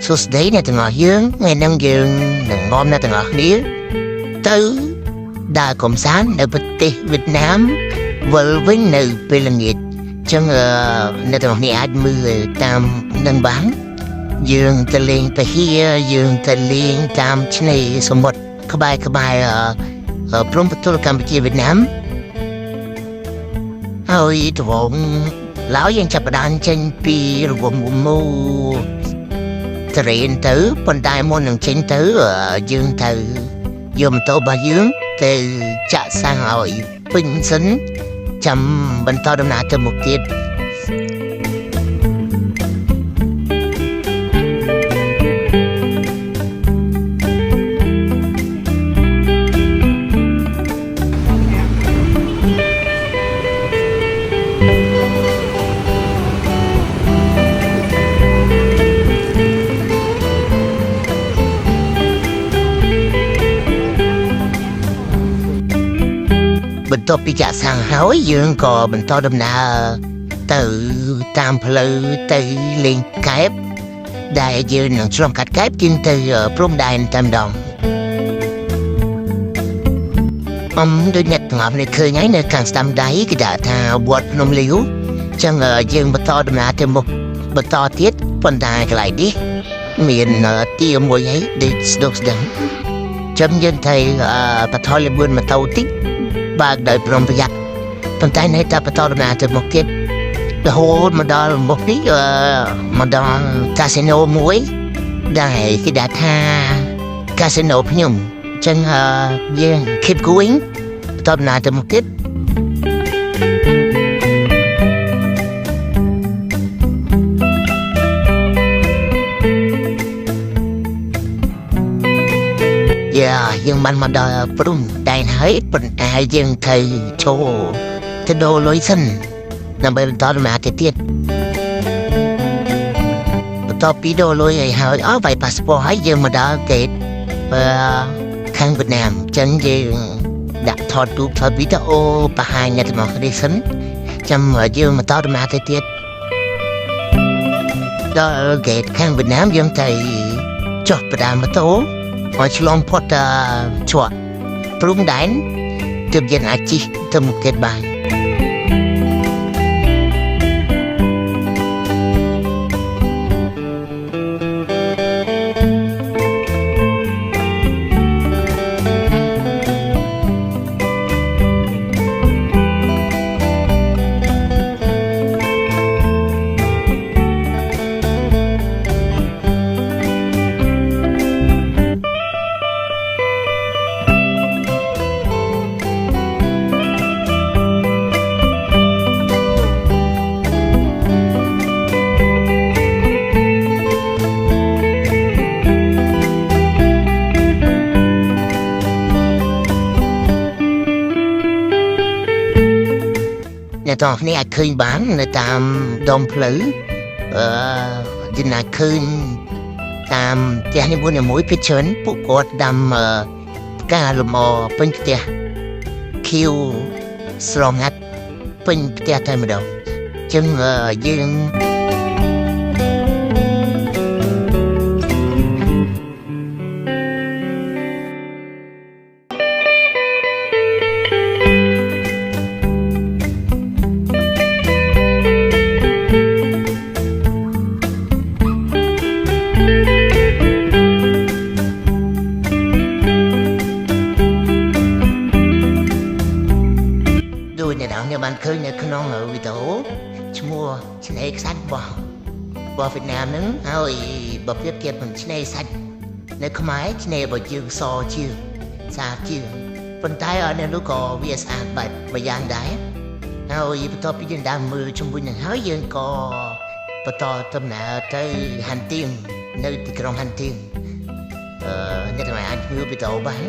សួស្តីអ្នកទាំងអស់យើងថ្ងៃនេះយើងនឹងនាំអ្នកទាំងអស់គ្នាទៅដើរកំសាន្តនៅប្រទេសវៀតណាមវិលវិញនៅពេលល្ងាចចឹងអ្នកទាំងអស់គ្នាអាចមើលតាមនឹងបានយើងទៅលេងពហិយយើងទៅលេងតាមឆ្នេរសមុទ្រក្បែរព្រំប្រទល់កម្ពុជាវៀតណាមហើយត្បូងឡើយយើងចាប់ផ្ដើមចេញពីរង្វង់មូត្រេនទៅប៉ុន្តែមុននឹងចេញទៅយើងទៅយកម៉ូតូរបស់យើងទៅចាក់សាំងឲ្យពេញសិនចាំបន្តដំណើរទៅមុខទៀតបន្ទាប់ពីចាក់សាំងហើយយើងក៏បន្តដំណើរទៅតាមផ្លូវទៅលេងកែបដែលយើងនឹងឆ្លងកាត់កែបជាងទៅព្រំដែនតែម្ដងដូចអ្នកទាំងអស់គ្នាឃើញហើយនៅខាងស្ដាំដៃគេដាក់ថាវត្តភ្នំលាវចឹងយើងបន្តដំណើរទៅមុខបន្តទៀតប៉ុន្តែកន្លែងនេះមានទីមួយហើយដូចស្ដុកស្ដឹងចាំយើងទៅបថយលបឿនម៉ូតូតិចបើកដោយប្រុងប្រយ័ត្នប៉ុន្តែនៅតែបន្តដំណើរទៅមុខទៀតរហូតមកដល់មុខនេះមកដល់កាស៊ីណូមួយដែលគេដាក់ថាកាស៊ីណូខ្ញុំអញ្ចឹងយើង keep going បន្តដំណើរទៅមុខទៀតយើងបានមកដល់ព្រំដែនហើយប៉ុន្តែយើងត្រូវចូលទៅដូរលុយសិនដើម្បីបន្តដំណើរទៅទៀតបន្ទាប់ពីដូរលុយហើយវាយប៉ាសពតហើយយើងមកដល់ហ្គេតខាងវៀតណាមអញ្ចឹងយើងដាក់ថតរូបថតវីដេអូបង្ហាញអ្នកទាំងអស់គ្នាសិនចាំយើងបន្តដំណើរទៅទៀតដល់ហ្គេតខាងវៀតណាមយើងទៅចុះប្រដាល់ម៉ូតូឲ្យឆ្លងផុតច្រកព្រំដែនទើបយើងអាចជិះទៅមុខទៀតបានអ្នកទាំងអស់គ្នាអាចឃើញបាននៅតាមដងផ្លូវយើងអាចឃើញតាមផ្ទះនីមួយៗពីច្រើនពួកគាត់ដាំផ្កាលម្អពេញផ្ទះខៀវស្រងាត់ពេញផ្ទះតែម្ដងអញ្ចឹងយើងបានឃើញនៅក្នុងវីដេអូឈ្មោះឆ្នេរខ្សាច់របស់វៀតណាមហ្នឹងហើយបើប្រៀបធៀបនឹងឆ្នេរសាច់នៅខ្មែរឆ្នេររបស់យើងសជាងស្អាតជាងប៉ុន្តែនៅនោះក៏វាស្អាតបែបមួយយ៉ាងដែរហើយបន្ទាប់ពីយើងដើរមើលជុំវិញនឹងហើយយើងក៏បន្តដំណើរទៅហាន់ទៀងនៅទីក្រុងហាន់ទៀងអ្នកទាំងអាចមើលវីដេអូបាន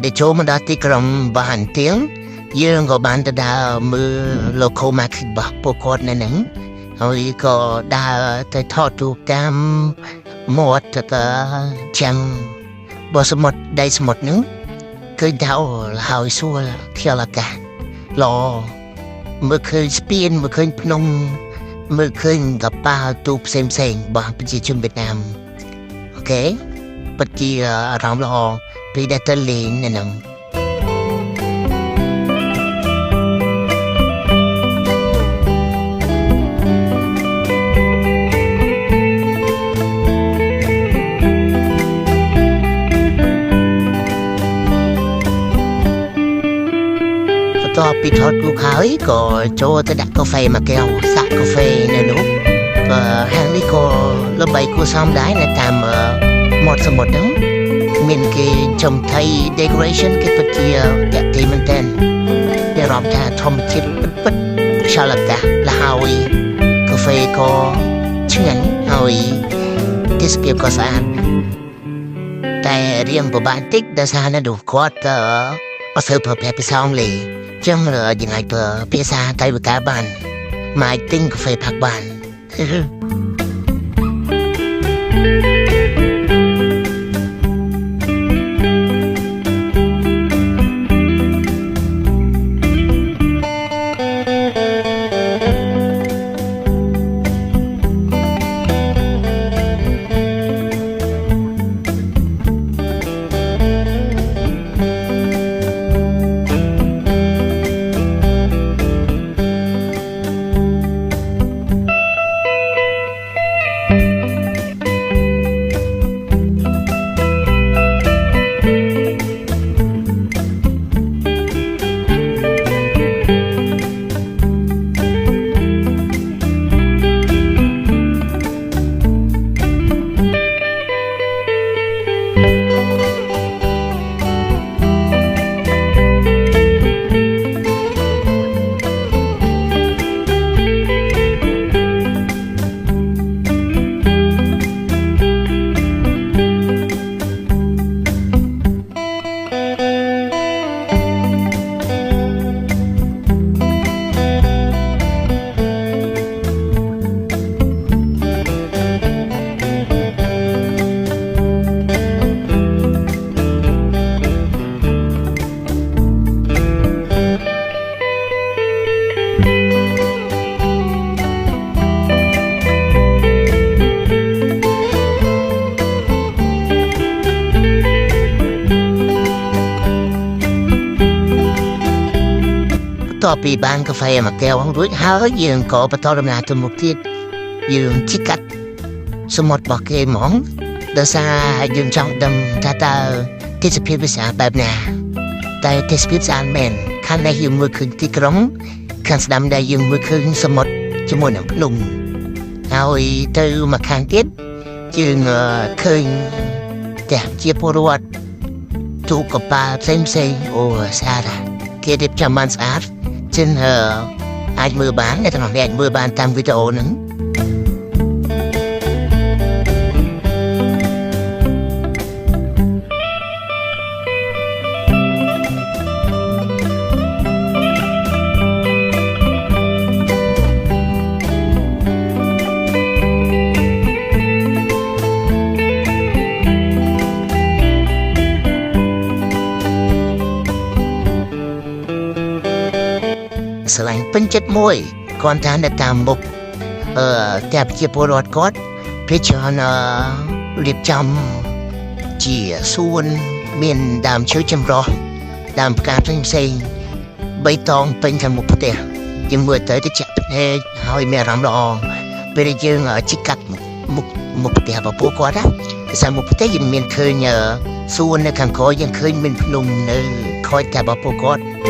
ដែលចូលមកដល់ទីក្រុងបានទៀងយើងក៏បានទៅដើរមើល local market របស់ពួកគាត់នៅហ្នឹងហើយក៏ដើរទៅថតរូបតាមមាត់ទៅចាំបោះសមុទ្រដីសមុទ្រហ្នឹងឃើញថាហើយសួរខ្យល់អាកាសល្អមើលឃើញស្ពានមើលឃើញភ្នំមើលឃើញកប៉ាល់ទូកផ្សេងៗរបស់ប្រជាជនវៀតណាមអូខេពិតជាអារម្មណ៍ល្អពេលដែលទៅលេងនៅហ្នឹងតពីថតរូបហើយក៏ចូលទៅដាក់កាហ្វេមួយកែវសាក់កាហ្វេនៅនោះហាងនេះក៏ល្បីគួរសមដែរនៅតាមមាត់សមុទ្រហ្នឹងមានគេចំថៃ decoration គេពិតជាតាក់ទាញមែនទែនតែរំថាធម្មជាតិពិតខ្យល់អាកាសល្អហើយកាហ្វេក៏ឆ្ងាញ់ហើយទេសភាពក៏ស្អាតតែរៀងពិបាកតិចដោយសារនៅនោះគាត់អត់សូវប្រើប្រាស់ភាសាអង់គ្លេសចឹងយ៉ាងណាប្រើភាសាថៃបកាបានមកទិញកាហ្វេផាក់បាន តពីបានកាហ្វេមួយកែវរួចហើយយើងក៏បន្តដំណើរទៅមុខទៀតយើងជិះកាត់សមុទ្ររបស់គេហ្មងដោយសារយើងចង់ដឹងថាតើទេសភាពវាស្អាតបែបណាតែទេសភាពស្អាតមែនខាងនេះយើងមើលឃើញទីក្រុងខាងស្ដាំដែរយើងមើលឃើញសមុទ្រជាមួយនឹងភ្នំហើយទៅមកខាងទៀតយើងឃើញតែជាពលរដ្ឋទូកប៉ាល់ផ្សេងអូស្អាតគេរៀបចំបានស្អាតចឹងអាចមើលបានអ្នកទាំងអស់គ្នាអាចមើលបានតាមវីដេអូហ្នឹង ស្រឡាញ់ពេញចិត្តមួយគាត់ថានៅតាមមុខតែជាពលរដ្ឋគាត់ភាគច្រើនរៀបចំជាសួនមានដើមឈើចម្រុះដើមផ្កាផ្សេងបៃតងពេញខាងមុខផ្ទះយើងមើលទៅចាក់ភ្នែកហើយមានអារម្មណ៍ល្អពេលយើងជិះកាត់មុខផ្ទះរបស់ពួកគាត់ណាតាមមុខផ្ទះយើងមានឃើញសួននៅខាងក្រោយយើងឃើញមានភ្នំនៅខ້ອຍតែរបស់ពួកគាត់ អ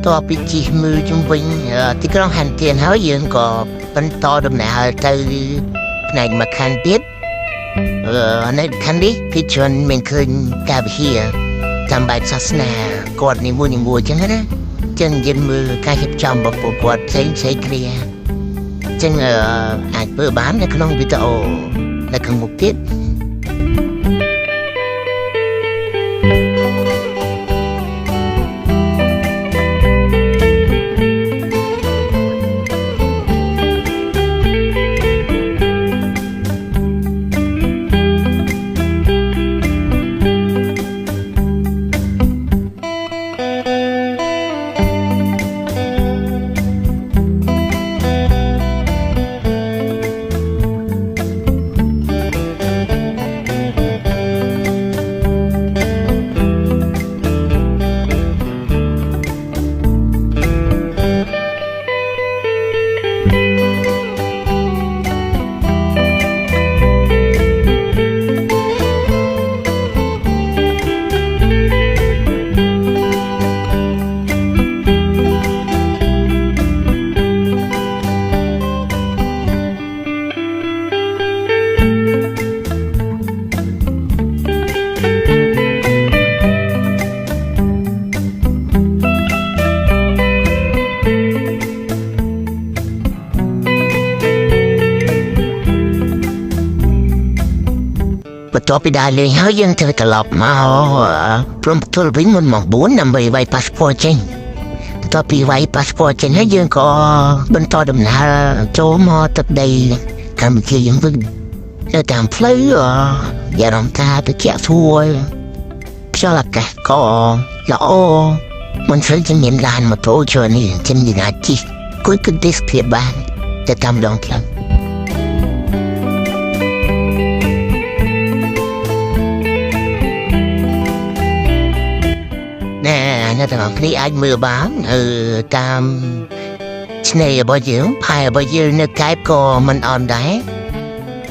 តពីជីមើលជំវិញទីក្រុងហាន់ទៀនហើយយើងក៏បន្តដំណើរទៅផ្នែកមកខាងទៀតនៅខាងនេះគឺជនមានឃើញការវិហារតាមបែបសាសនាគាត់នីមួយៗចឹងណាចឹងយើងមើលការរៀបចំរបស់ពួកគាត់ផ្សេងគ្នាចឹងអាចមើលបាននៅក្នុងវីដេអូនៅខាងមុខទៀតបន្ទាប់ពីដើរលេងហើយយើងត្រូវត្រឡប់មកព្រំប្រទល់វិញមុនម៉ោង 4 ដើម្បីវាយ passport ចេញបន្ទាប់ពីវាយ passport ចេញហើយយើងក៏បន្តដំណើរចូលមកទឹកដីកម្ពុជាយើងវិញនៅតាមផ្លូវយ៉ារំតាទៅជាស្រួលខ្យល់អាកាសក៏ល្អមិនស្រួលជាងមានឡានម៉ូតូជឿនេះជាងយើងអាចជិះគួយគិតទេសភាពបានទៅតាមដងផ្លូវអ្នកទាំងអស់គ្នាអាចមើលបានតាមឆ្នេររបស់យើងផែរបស់យើងនៅកែបក៏មិនអន់ដែរ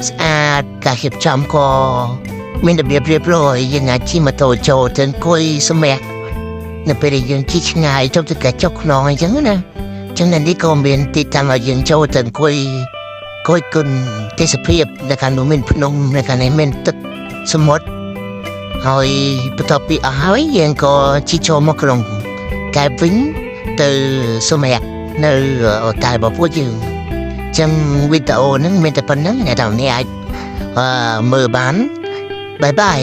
ស្អាតការរៀបចំក៏មានរបៀបរៀបរយយើងអាចជិះម៉ូតូចូលទៅអង្គុយសម្រាកនៅពេលដែលយើងជិះឆ្ងាយទៅកែចុកខ្នងអញ្ចឹងណាចឹងនៅនេះក៏មានទីតាំងឲ្យយើងចូលទៅអង្គុយគុណទេសភាពនៅខាងនោះមានភ្នំនៅខាងនេះមានទឹកសមុទ្រហើយបន្ទាប់ពីអស់ហើយយើងក៏ជិះចូលមកក្នុងកែបវិញទៅសម្រាប់នៅតែរបស់ពួកយើងចឹងវីដេអូហ្នឹងមានតែប៉ុណ្្នឹងអ្នកទាំងនេះអាចមើលបានបាយបាយ